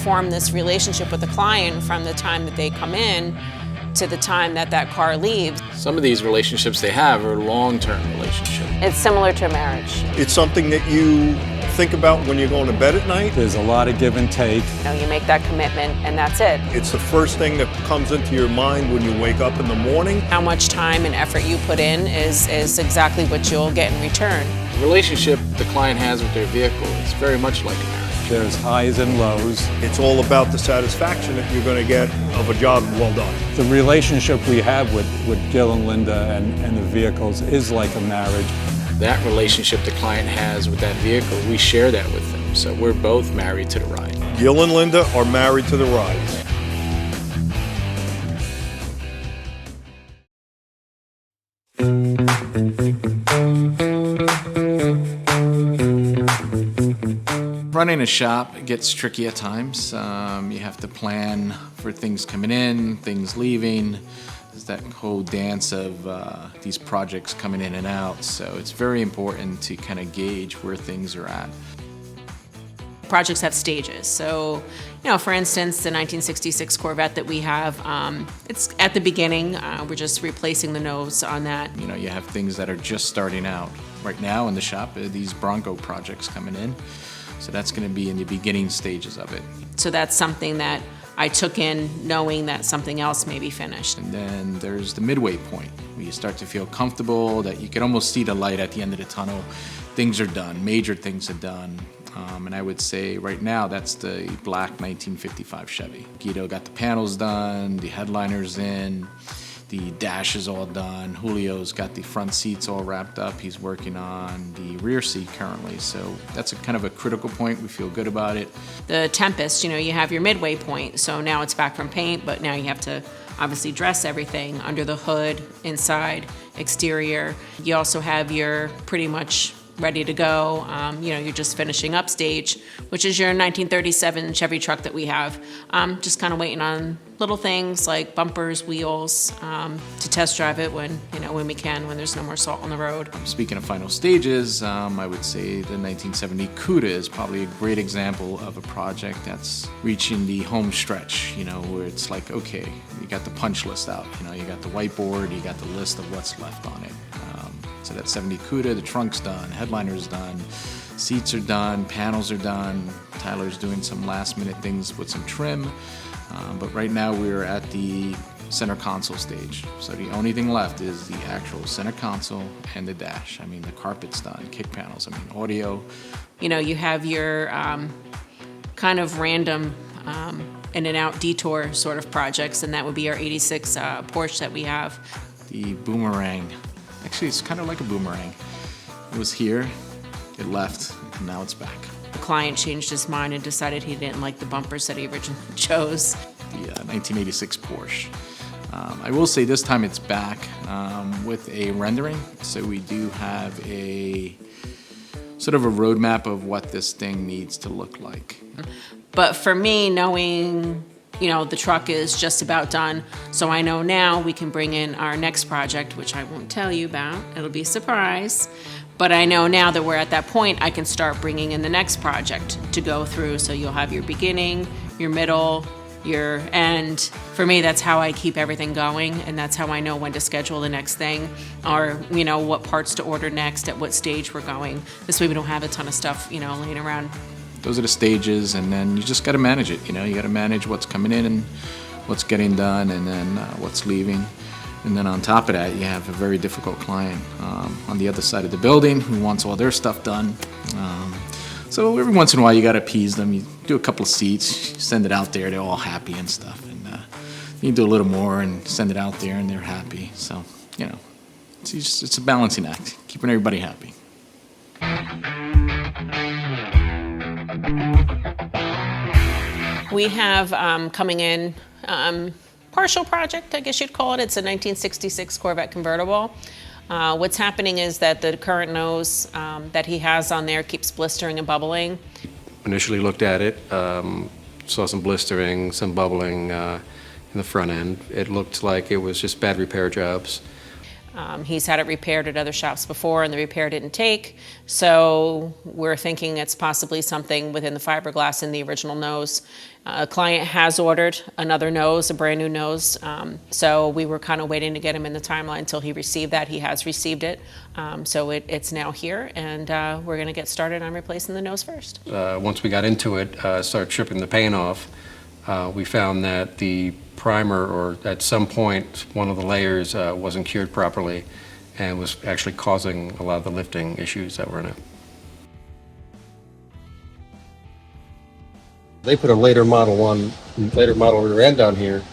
form this relationship with the client from the time that they come in to the time that that car leaves. Some of these relationships they have are long-term relationships. It's similar to a marriage. It's something that you think about when you're going to bed at night. There's a lot of give and take. You know, you make that commitment and that's it. It's the first thing that comes into your mind when you wake up in the morning. How much time and effort you put in is exactly what you'll get in return. The relationship the client has with their vehicle is very much like a marriage. There's highs and lows. It's all about the satisfaction that you're going to get of a job well done. The relationship we have with Gil and Linda and the vehicles is like a marriage. That relationship the client has with that vehicle, we share that with them. So we're both married to the ride. Gil and Linda are married to the rides. Running a shop gets tricky at times. You have to plan for things coming in, things leaving. There's that whole dance of these projects coming in and out. So it's very important to kind of gauge where things are at. Projects have stages. So, you know, for instance, the 1966 Corvette that we have, it's at the beginning. We're just replacing the nose on that. You know, you have things that are just starting out. Right now in the shop, these Bronco projects coming in. So that's going to be in the beginning stages of it. So that's something that I took in knowing that something else may be finished. And then there's the midway point where you start to feel comfortable, that you can almost see the light at the end of the tunnel. Things are done, major things are done. And I would say right now that's the black 1955 Chevy. Guido got the panels done, the headliners in, the dash is all done. Julio's got the front seats all wrapped up. He's working on the rear seat currently. So that's a kind of a critical point. We feel good about it. The Tempest, you know, you have your midway point. So now it's back from paint, but now you have to obviously dress everything under the hood, inside, exterior. You also have your pretty much ready to go. You know, you're just finishing up stage, which is your 1937 Chevy truck that we have. Just kind of waiting on little things like bumpers, wheels, to test drive it when we can, when there's no more salt on the road. Speaking of final stages, I would say the 1970 Cuda is probably a great example of a project that's reaching the home stretch, you know, where it's like, okay, you got the punch list out, you know, you got the whiteboard, you got the list of what's left on it. So that 70 Cuda, the trunk's done, headliner's done, seats are done, panels are done. Tyler's doing some last minute things with some trim. But right now we're at the center console stage. So the only thing left is the actual center console and the dash. I mean, the carpet's done, kick panels, I mean, audio. You know, you have your kind of random in and out detour sort of projects, and that would be our 86 Porsche that we have. The Boomerang. Actually, it's kind of like a boomerang. It was here, it left, and now it's back. The client changed his mind and decided he didn't like the bumpers that he originally chose. The 1986 Porsche. I will say this time it's back with a rendering. So we do have a sort of a roadmap of what this thing needs to look like. But for me, knowing, you know, the truck is just about done, so I know now we can bring in our next project, which I won't tell you about. It'll be a surprise. But I know now that we're at that point, I can start bringing in the next project to go through. So you'll have your beginning, your middle, your end. For me, that's how I keep everything going, and that's how I know when to schedule the next thing, or, you know, what parts to order next, at what stage we're going. This way we don't have a ton of stuff, you know, laying around. Those are the stages, and then you just got to manage it. You know, you got to manage what's coming in and what's getting done, and then what's leaving. And then on top of that, you have a very difficult client on the other side of the building who wants all their stuff done. So every once in a while, you got to appease them. You do a couple of seats, you send it out there, they're all happy and stuff. And you do a little more and send it out there, and they're happy. So, you know, it's a balancing act, keeping everybody happy. We have coming in partial project, I guess you'd call it. It's a 1966 Corvette convertible. What's happening is that the current nose that he has on there keeps blistering and bubbling. Initially looked at it, saw some blistering, some bubbling in the front end. It looked like it was just bad repair jobs. He's had it repaired at other shops before and the repair didn't take. So we're thinking it's possibly something within the fiberglass in the original nose. A client has ordered another nose, a brand new nose. So we were kind of waiting to get him in the timeline until he received that. He has received it. So it's now here, and we're going to get started on replacing the nose first. Once we got into it, started stripping the paint off, we found that the primer, or at some point, one of the layers wasn't cured properly and was actually causing a lot of the lifting issues that were in it. They put a later model rear end on here,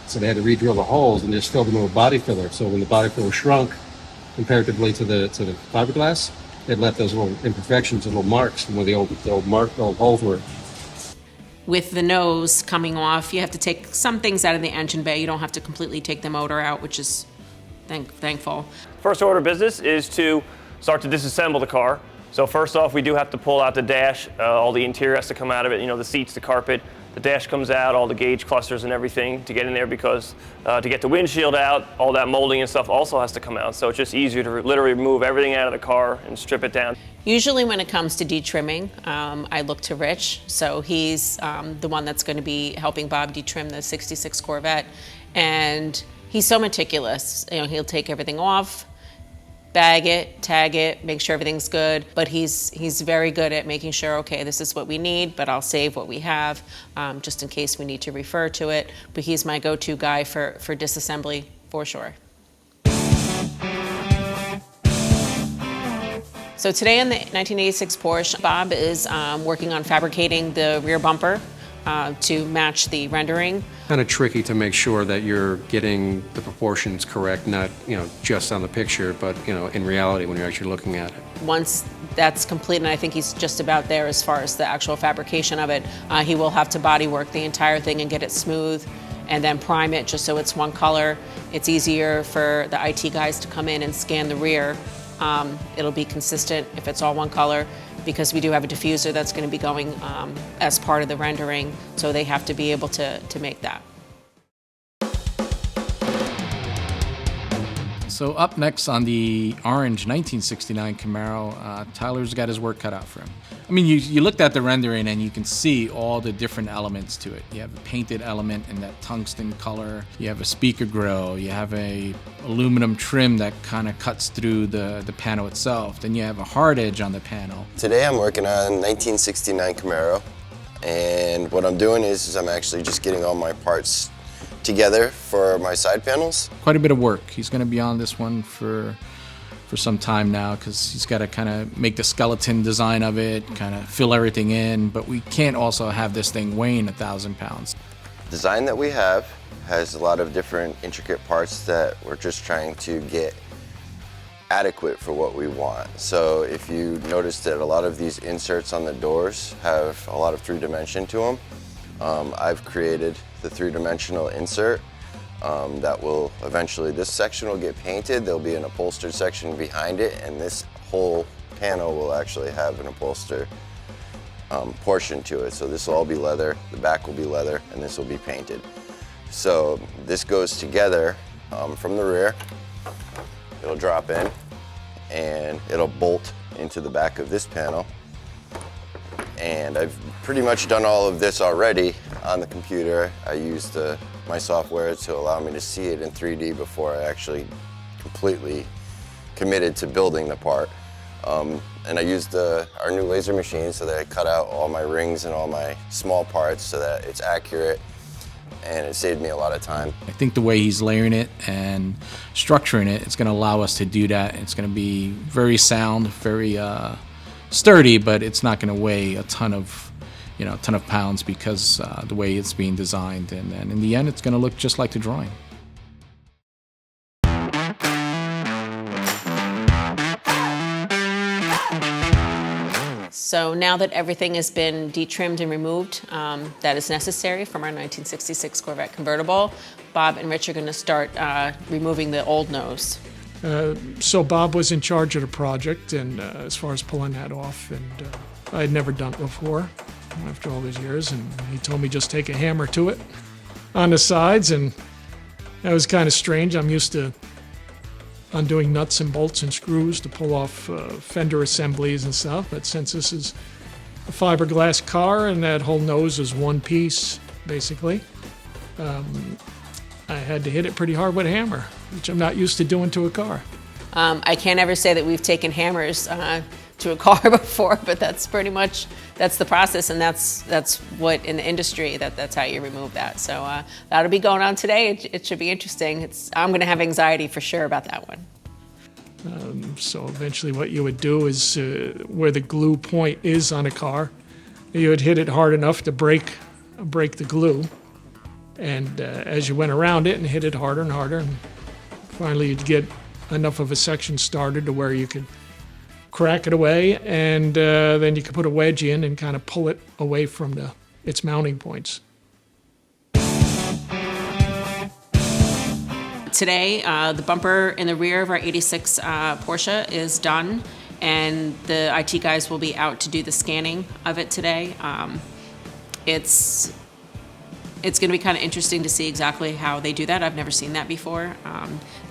so they had to re-drill the holes and just fill them with body filler. So when the body filler shrunk comparatively to the fiberglass, it left those little imperfections, little marks from where the old holes were. With the nose coming off, you have to take some things out of the engine bay. You don't have to completely take the motor out, which is thankful. First order of business is to start to disassemble the car. So first off, we do have to pull out the dash. All the interior has to come out of it, you know, the seats, the carpet. The dash comes out, all the gauge clusters and everything to get in there, because to get the windshield out, all that molding and stuff also has to come out. So it's just easier to literally remove everything out of the car and strip it down. Usually when it comes to detrimming, I look to Rich. So he's the one that's going to be helping Bob detrim the 66 Corvette. And he's so meticulous. You know, he'll take everything off, bag it, tag it, make sure everything's good. But he's very good at making sure, okay, this is what we need, but I'll save what we have just in case we need to refer to it. But he's my go-to guy for disassembly for sure. So today in the 1986 Porsche, Bob is working on fabricating the rear bumper to match the rendering. Kind of tricky to make sure that you're getting the proportions correct, not, you know, just on the picture, but, you know, in reality when you're actually looking at it. Once that's complete, and I think he's just about there as far as the actual fabrication of it, he will have to body work the entire thing and get it smooth and then prime it just so it's one color. It's easier for the IT guys to come in and scan the rear. It'll be consistent if it's all one color, because we do have a diffuser that's going to be going as part of the rendering, so they have to be able to make that. So up next on the orange 1969 Camaro, Tyler's got his work cut out for him. I mean, you looked at the rendering and you can see all the different elements to it. You have a painted element in that tungsten color. You have a speaker grille. You have a aluminum trim that kind of cuts through the panel itself. Then you have a hard edge on the panel. Today I'm working on 1969 Camaro, and what I'm doing is I'm actually just getting all my parts together for my side panels. Quite a bit of work. He's going to be on this one for some time now, because he's got to kind of make the skeleton design of it, kind of fill everything in, but we can't also have this thing weighing 1,000 pounds. The design that we have has a lot of different intricate parts that we're just trying to get adequate for what we want. So if you notice that a lot of these inserts on the doors have a lot of three-dimension to them, I've created the three-dimensional insert that will eventually, this section will get painted, there'll be an upholstered section behind it, and this whole panel will actually have an upholstered portion to it. So this will all be leather, the back will be leather, and this will be painted. So this goes together from the rear, it'll drop in, and it'll bolt into the back of this panel. And I've pretty much done all of this already on the computer. I used my software to allow me to see it in 3D before I actually completely committed to building the part. And I used our new laser machine so that I cut out all my rings and all my small parts so that it's accurate, and it saved me a lot of time. I think the way he's layering it and structuring it, it's going to allow us to do that. It's going to be very sound, very sturdy, but it's not going to weigh a ton of pounds, because the way it's being designed, and in the end it's going to look just like the drawing. So now that everything has been detrimmed and removed that is necessary from our 1966 Corvette convertible, Bob and Rich are going to start removing the old nose. So Bob was in charge of the project, and as far as pulling that off, and I had never done it before after all these years, and he told me just take a hammer to it on the sides, and that was kind of strange. I'm used to undoing nuts and bolts and screws to pull off fender assemblies and stuff. But since this is a fiberglass car and that whole nose is one piece, basically, I had to hit it pretty hard with a hammer, which I'm not used to doing to a car. I can't ever say that we've taken hammers to a car before, but that's pretty much, that's the process, and that's what in the industry, that's how you remove that. So that'll be going on today. It should be interesting. I'm going to have anxiety for sure about that one. So eventually what you would do is where the glue point is on a car, you would hit it hard enough to break the glue. And as you went around it and hit it harder and harder, and finally you'd get enough of a section started to where you could crack it away, and then you could put a wedge in and kind of pull it away from its mounting points. Today, the bumper in the rear of our 86 Porsche is done, and the IT guys will be out to do the scanning of it today. It's going to be kind of interesting to see exactly how they do that. I've never seen that before,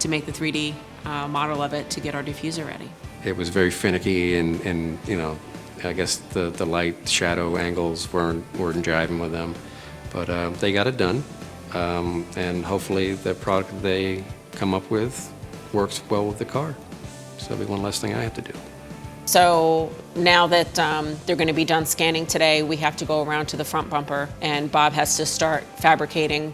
to make the 3D model of it to get our diffuser ready. It was very finicky, and you know, I guess the light shadow angles weren't jiving with them, but they got it done, and hopefully the product they come up with works well with the car. So it'll be one less thing I have to do. So now that they're going to be done scanning today, we have to go around to the front bumper, and Bob has to start fabricating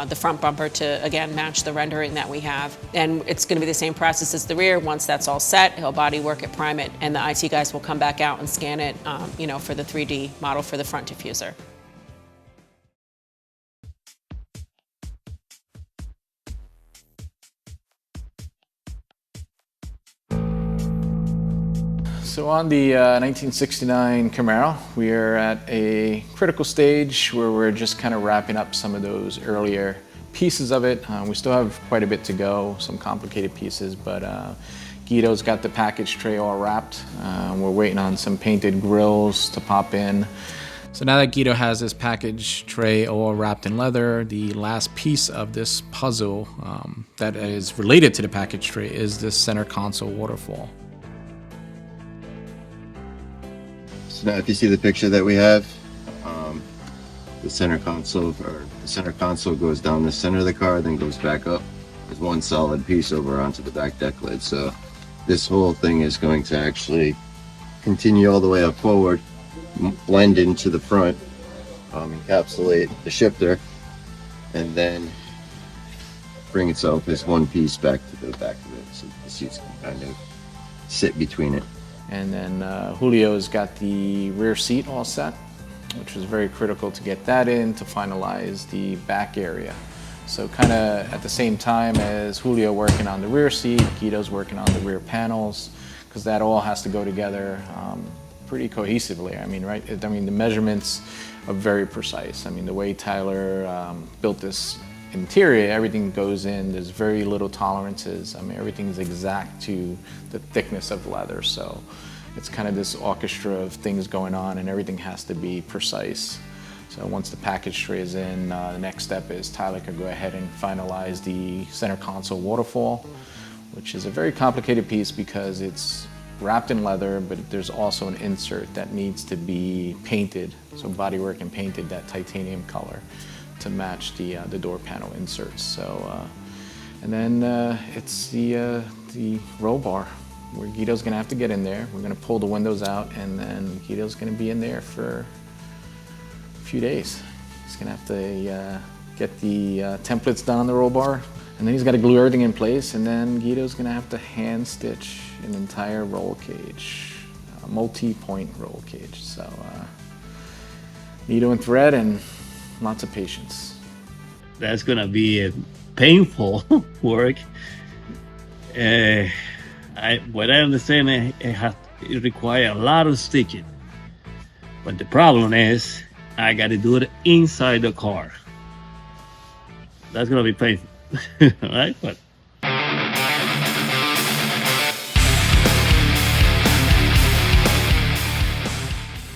the front bumper to, again, match the rendering that we have. And it's going to be the same process as the rear. Once that's all set, he'll body work it, prime it, and the IT guys will come back out and scan it, for the 3D model for the front diffuser. So on the 1969 Camaro, we are at a critical stage where we're just kind of wrapping up some of those earlier pieces of it. We still have quite a bit to go, some complicated pieces, but Guido's got the package tray all wrapped. We're waiting on some painted grills to pop in. So now that Guido has this package tray all wrapped in leather, the last piece of this puzzle that is related to the package tray is this center console waterfall. So now if you see the picture that we have, the center console goes down the center of the car, then goes back up. There's one solid piece over onto the back deck lid. So this whole thing is going to actually continue all the way up forward, blend into the front, encapsulate the shifter, and then bring itself as one piece back to the back of it, so the seats can kind of sit between it. And then Julio's got the rear seat all set, which was very critical to get that in to finalize the back area. So kind of at the same time as Julio working on the rear seat, Guido's working on the rear panels, because that all has to go together pretty cohesively. I mean, right? The measurements are very precise. I mean, the way Tyler built this interior, everything goes in, there's very little tolerances. I mean, everything's exact to the thickness of leather, so it's kind of this orchestra of things going on, and everything has to be precise. So once the package tray is in, the next step is Tyler can go ahead and finalize the center console waterfall, which is a very complicated piece because it's wrapped in leather, but there's also an insert that needs to be painted, so bodywork and painted that titanium color to match the door panel inserts. So, and then it's the roll bar, where Guido's gonna have to get in there. We're gonna pull the windows out, and then Guido's gonna be in there for a few days. He's gonna have to get the templates done on the roll bar, and then he's got to glue everything in place, and then Guido's gonna have to hand stitch an entire roll cage, a multi-point roll cage. So needle and thread and lots of patience. That's gonna be a painful work. What I understand, it requires a lot of stitching. But the problem is, I got to do it inside the car. That's gonna be painful, right? But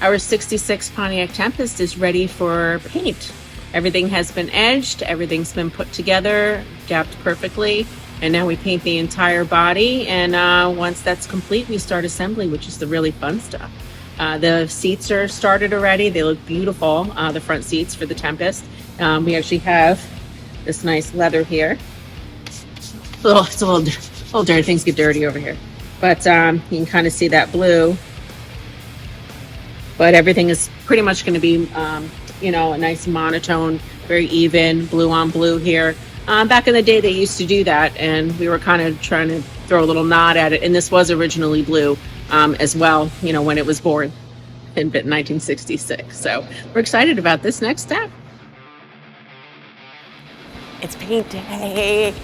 Our 66 Pontiac Tempest is ready for paint. Everything has been edged, everything's been put together, gapped perfectly. And now we paint the entire body, and once that's complete, we start assembly, which is the really fun stuff. The seats are started already. They look beautiful, the front seats for the Tempest. We actually have this nice leather here. It's a little dirty. Things get dirty over here. But you can kind of see that blue. But everything is pretty much going to be, you know, a nice monotone, very even, blue on blue here. Back in the day, they used to do that, and we were kind of trying to throw a little nod at it. And this was originally blue as well, you know, when it was born in 1966. So we're excited about this next step. It's paint day.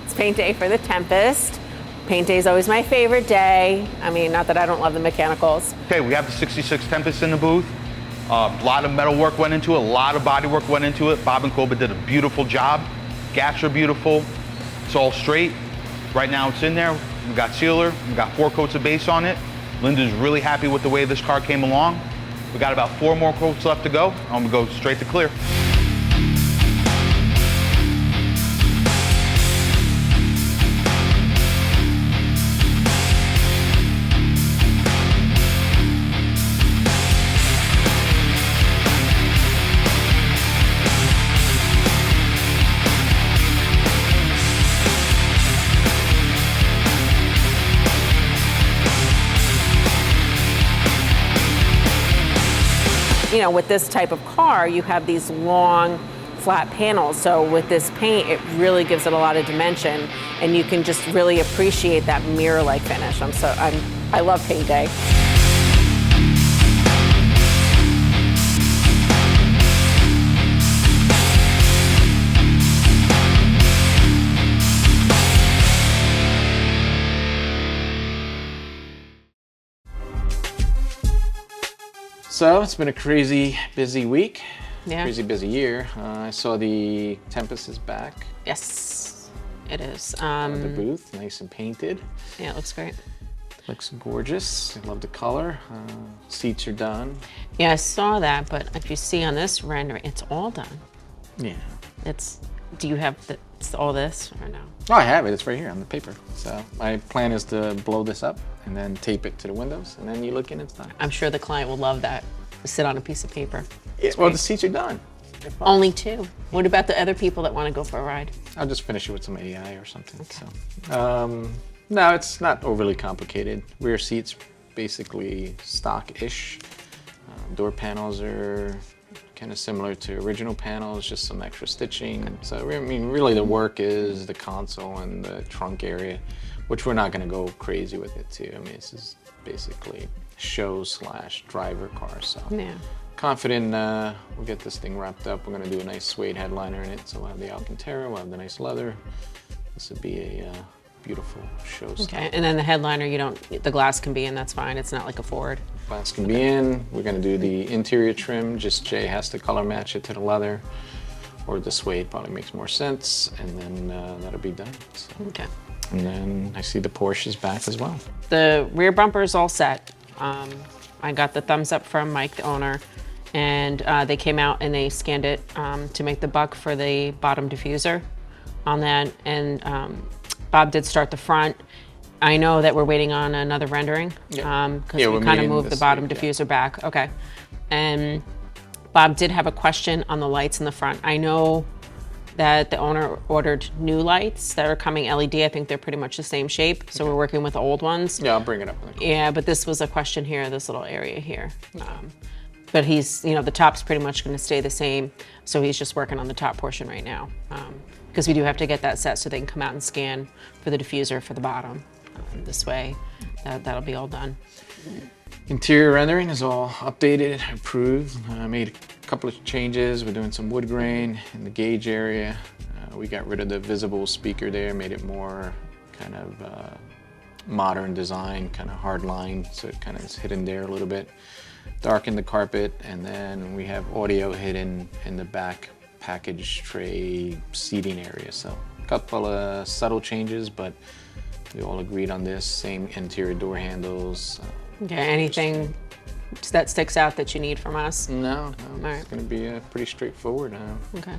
It's paint day for the Tempest. Paint day is always my favorite day. I mean, not that I don't love the mechanicals. Okay, we have the 66 Tempest in the booth. A lot of metal work went into it, a lot of body work went into it. Bob and Corbett did a beautiful job. Gaps are beautiful. It's all straight. Right now it's in there. We got sealer, we got 4 coats of base on it. Linda's really happy with the way this car came along. We got about 4 more coats left to go. I'm gonna go straight to clear. You know, with this type of car, you have these long, flat panels. So with this paint, it really gives it a lot of dimension, and you can just really appreciate that mirror-like finish. I love paint day. So it's been a crazy busy week, Yeah. crazy busy year. I saw the Tempest is back. Yes, it is. The booth, nice and painted. Yeah, it looks great. Looks gorgeous. I love the color. Seats are done. Yeah, I saw that, but if you see on this rendering, it's all done. Yeah. Do you have all this or no? Oh, I have it. It's right here on the paper. So my plan is to blow this up and then tape it to the windows, and then you look in, it's done. I'm sure the client will love that. Sit on a piece of paper. Yeah, well, the seats are done. Only 2. What about the other people that want to go for a ride? I'll just finish it with some AI or something. Okay. So, no, it's not overly complicated. Rear seats, basically stock-ish. Door panels are kind of similar to original panels, just some extra stitching. So, I mean, really the work is the console and the trunk area, which we're not going to go crazy with it too. I mean, this is basically show/driver car. So, yeah. Confident we'll get this thing wrapped up. We're going to do a nice suede headliner in it. So we'll have the Alcantara, we'll have the nice leather. This would be a beautiful show Okay, style. and then the headliner, the glass can be in, that's fine. It's not like a Ford. Glass can be in. We're going to do the interior trim. Just Jay has to color match it to the leather, or the suede probably makes more sense. And then that'll be done. So. Okay. And then I see the Porsche is back as well. The rear bumper is all set. I got the thumbs up from Mike, the owner, and they came out and they scanned it to make the buck for the bottom diffuser on that. And Bob did start the front. I know that we're waiting on another rendering because we kind of moved the bottom diffuser back. Okay. And Bob did have a question on the lights in the front. I know that the owner ordered new lights that are coming LED. I think they're pretty much the same shape. So we're working with the old ones. Yeah, I'll bring it up. Yeah, but this was a question here, this little area here. But he's, the top's pretty much going to stay the same. So he's just working on the top portion right now. Because we do have to get that set so they can come out and scan for the diffuser for the bottom. This way, that'll be all done. Interior rendering is all updated, approved. I made a couple of changes. We're doing some wood grain in the gauge area. We got rid of the visible speaker there, made it more kind of modern design, kind of hard line, so it kind of is hidden there a little bit. Darkened the carpet, and then we have audio hidden in the back package tray seating area. So a couple of subtle changes, but we all agreed on this. Same interior door handles. Okay, anything that sticks out that you need from us? No, All it's going to be pretty straightforward. Okay.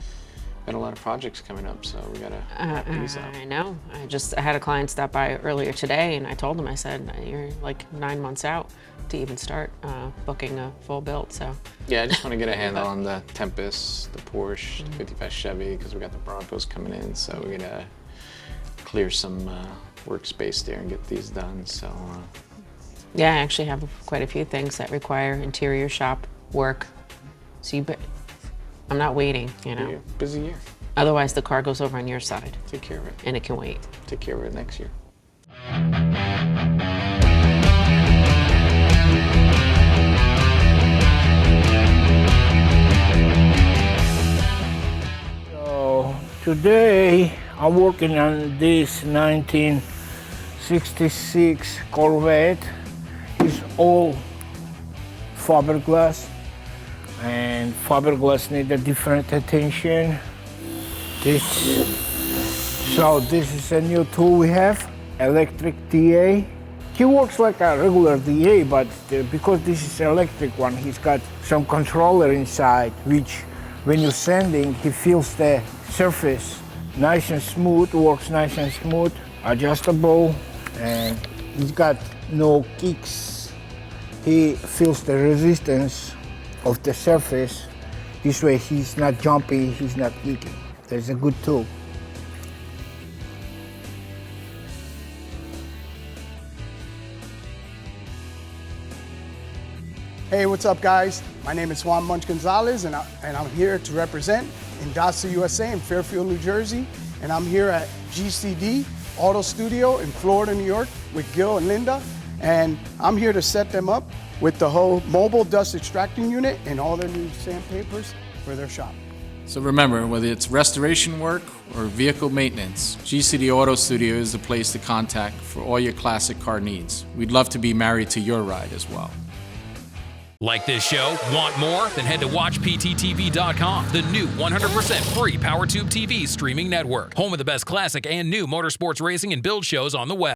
Got a lot of projects coming up, so we gotta wrap these up. I know. I had a client stop by earlier today, and I told him, I said, you're like 9 months out to even start booking a full build, so. Yeah, I just want to get a handle on the Tempest, the Porsche, the 55 Chevy, because we got the Broncos coming in, so we're gonna clear some workspace there and get these done, so. Yeah, I actually have quite a few things that require interior shop work, so I'm not waiting, you know. Busy year. Otherwise, the car goes over on your side. Take care of it. And it can wait. Take care of it next year. So today I'm working on this 1966 Corvette. It's all fiberglass, and fiberglass need a different attention. This is a new tool we have, electric DA. He works like a regular DA, but because this is an electric one, he's got some controller inside, which when you're sanding, he feels the surface nice and smooth, works nice and smooth, adjustable, and he's got no kicks. He feels the resistance of the surface. This way he's not jumping, he's not kicking. That's a good tool. Hey, what's up, guys? My name is Juan Munch Gonzalez, and I'm here to represent Indasa USA in Fairfield, New Jersey. And I'm here at GCD Auto Studio in Florida, New York with Gil and Linda. And I'm here to set them up with the whole mobile dust extracting unit and all their new sandpapers for their shop. So remember, whether it's restoration work or vehicle maintenance, GCD Auto Studio is the place to contact for all your classic car needs. We'd love to be married to your ride as well. Like this show? Want more? Then head to WatchPTTV.com, the new 100% free PowerTube TV streaming network. Home of the best classic and new motorsports racing and build shows on the web.